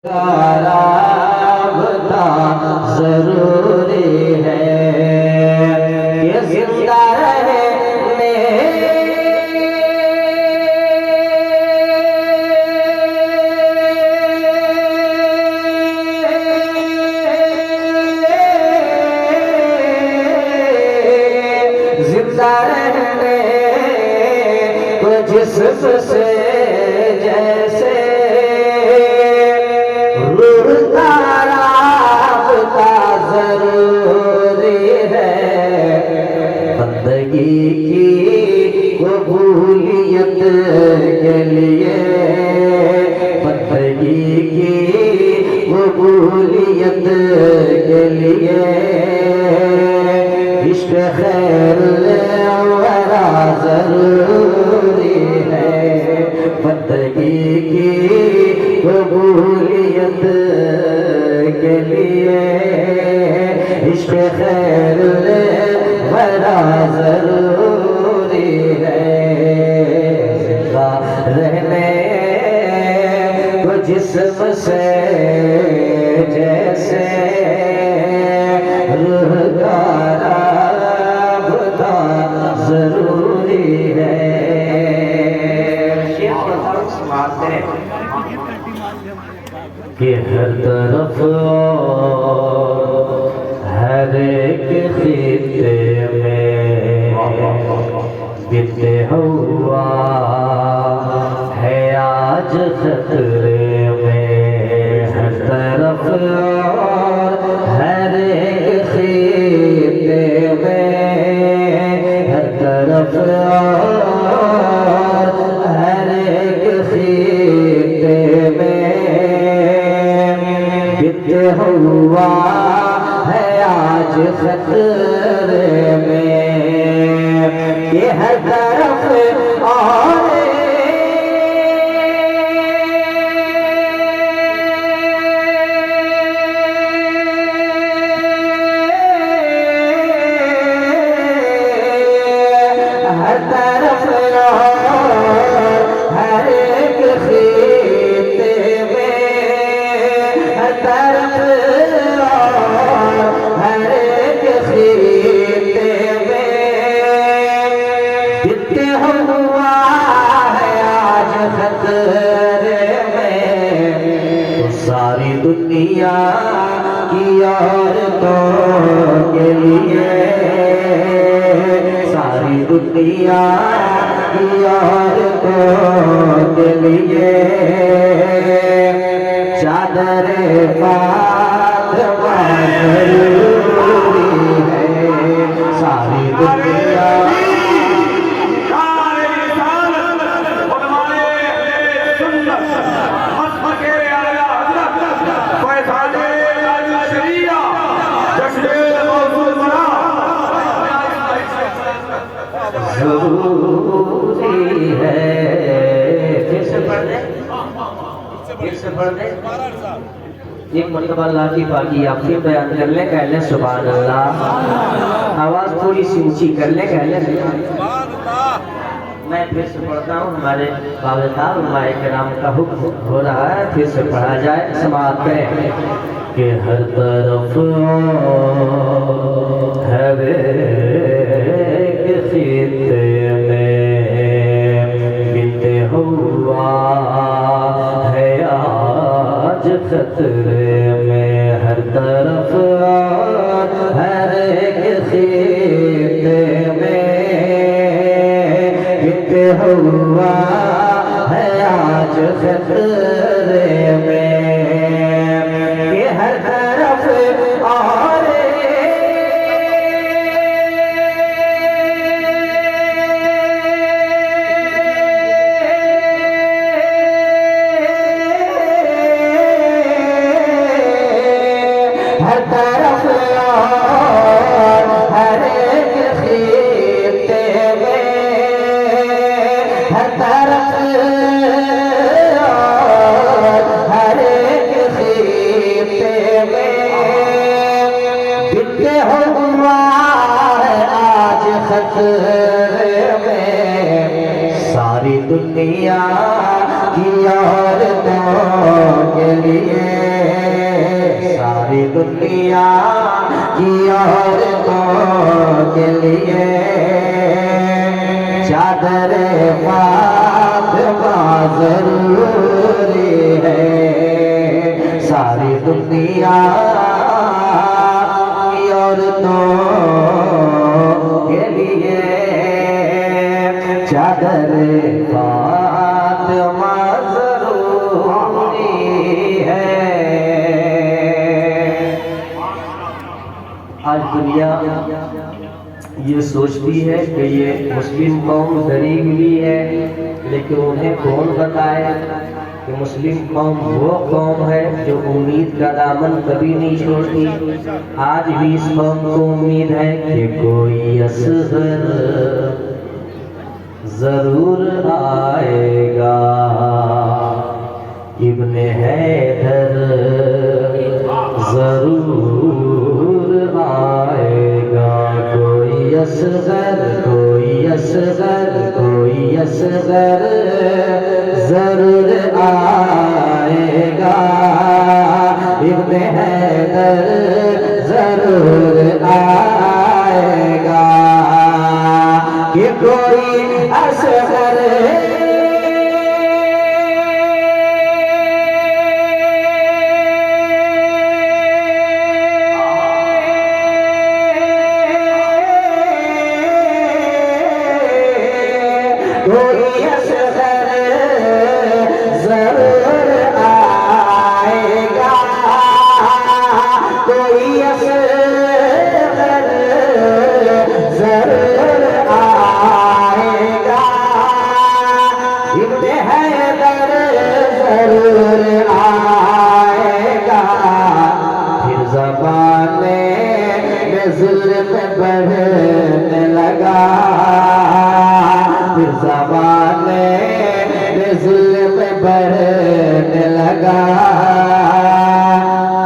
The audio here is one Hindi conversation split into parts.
राबता जरूरी है ये जिंदा रहने जिंदा रहने को जिस्म से जैसे बंदगी की कबूलियत के लिए बंदगी की कबूलियत के लिए इश्क़ खैर वरा ज़रूरी है बंदगी की कबूलियत के लिए इश्क़ खैर वरा जरूरी है जिंदा रहने को जिस्म से जैसे रूह का राबता जरूरी है। कि हर तरफ हर एक खिते में बिते हुआ है आज खतरे में हर तरफ हर एक खिते में हर तरफ हर एक खिते में बिते हुआ आज खतरे में ये हर तरफ और हर तरफ हर एक खिते में हर तरफ हुआ है आज खतरे में तो सारी दुनिया की औरतों के लिए सारी दुनिया की औरतों के लिए चादर फातिमा जरूरी है सारी दुनिया जरूरी है फिर से पढ़ दे एक मरतबा अल्लाह की पाकी आप फिर बयान कर ले कह ले सुभान अल्लाह आवाज थोड़ी सी ऊंची कर ले कह ले मैं फिर से पढ़ता हूँ हमारे बाबा कराम का हुक्म हो रहा है फिर से पढ़ा जाए समाअत करें कि हर तरफ हर खिते में बिते हुआ है आज खतरे में हर तरफ हर एक खिते में बिते हुआ है आज खतरे में ये हर तरफ और हर तरफ हर एक खिते में हर तरफ हर एक खिते में बिते हुआ है आज खतरे में सारी दुनिया की औरतों के लिए दुनिया की औरतों के लिए चादर फातिमा जरूरी है। सारी दुनिया की औरतों के लिए चादर फातिमा जरूरी है। आज दुनिया ये सोचती है कि ये मुस्लिम कौम डरी हुई है, लेकिन उन्हें कौन बताए कि मुस्लिम कौम वो कौम है जो उम्मीद का दामन कभी नहीं छोड़ती। आज भी इस कौम को उम्मीद है कि कोई असगर जरूर आएगा, इब्ने हैदर जरूर आएगा। कोई असगर जरूर आएगा, इब्ने हैदर जरूर आएगा। कि कोई असगर बढ़ने लगा, फिर ज़माने में ज़ुल्म बढ़ने लगा।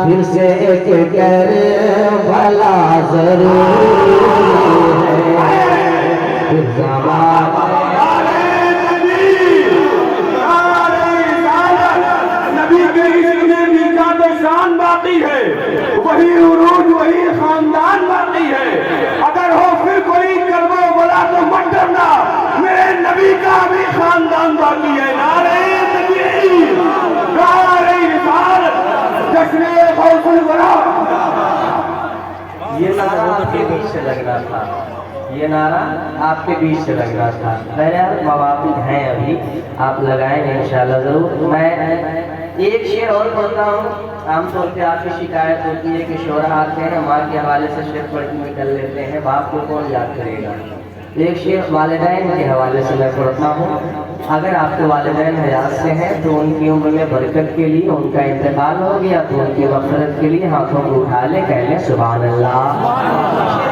फिर से एक कर भला जरूर है। फिर ज़माने नबी के इसमें मीठा तो शान बाकी है, वही उरूज वही खानदान बाकी है। अगर हो फिर कोई कलमा बोला तो मत डरना, मेरे नबी का भी खानदान बाकी है। नारे तकबीर, नारे रिसालत, जश्न गौसुल वरा। ये नारा आपके बीच से लग रहा था, ये नारा आपके बीच से लग रहा था। बहरहाल मवाक़ित हैं अभी, आप लगाएंगे इंशाल्लाह ज़रूर। मैं एक शेर और पढ़ता हूँ। आमतौर पे आपकी शिकायत होती है कि शोरा आते हैं माँ के हवाले से शेर पढ़ के निकल लेते हैं, बाप को कौन याद करेगा। एक शेर वालिदैन के हवाले से मैं पढ़ता हूँ। अगर आपके वालिदैन हयात से हैं तो उनकी उम्र में बरकत के लिए, उनका इंतकाल हो गया तो उनकी मग़फ़िरत के लिए हाथों को उठा ले, कह लें सुभान अल्लाह।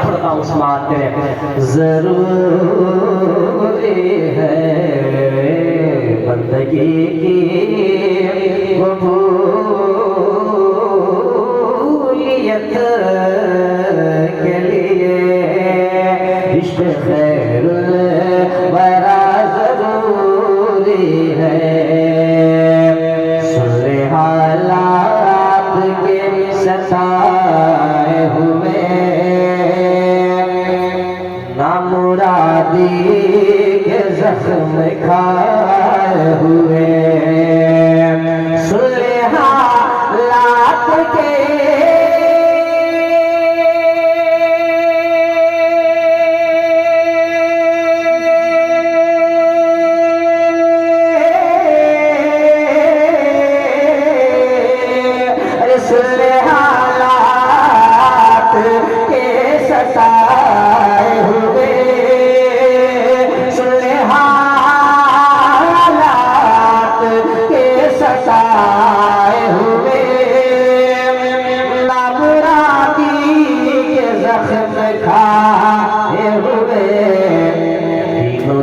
पढ़ता हूँ समाअत करें। ज़रूरी है बंदगी की कबूलियत के लिए इश्क़ खैरुल वरा ज़रूरी है। सुने हालात के सताए हुए, नामुरादी के ज़ख्म खाए हुए, सुने हालात के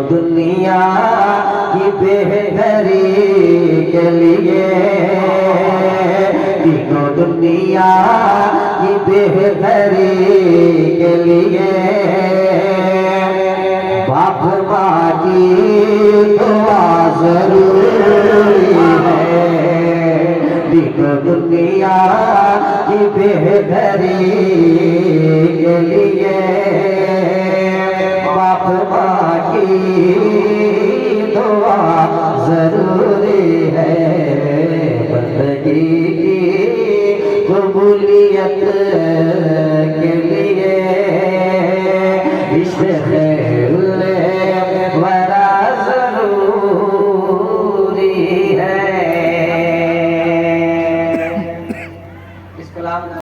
दुनिया की बेहतरी के लिए, तीनों दुनिया की बेहतरी के लिए बाप माँ की दुआ जरूरी है। दुनिया की बेहतरी के लिए बाप माँ की दुआ जरूरी है, बंदगी की कबूलियत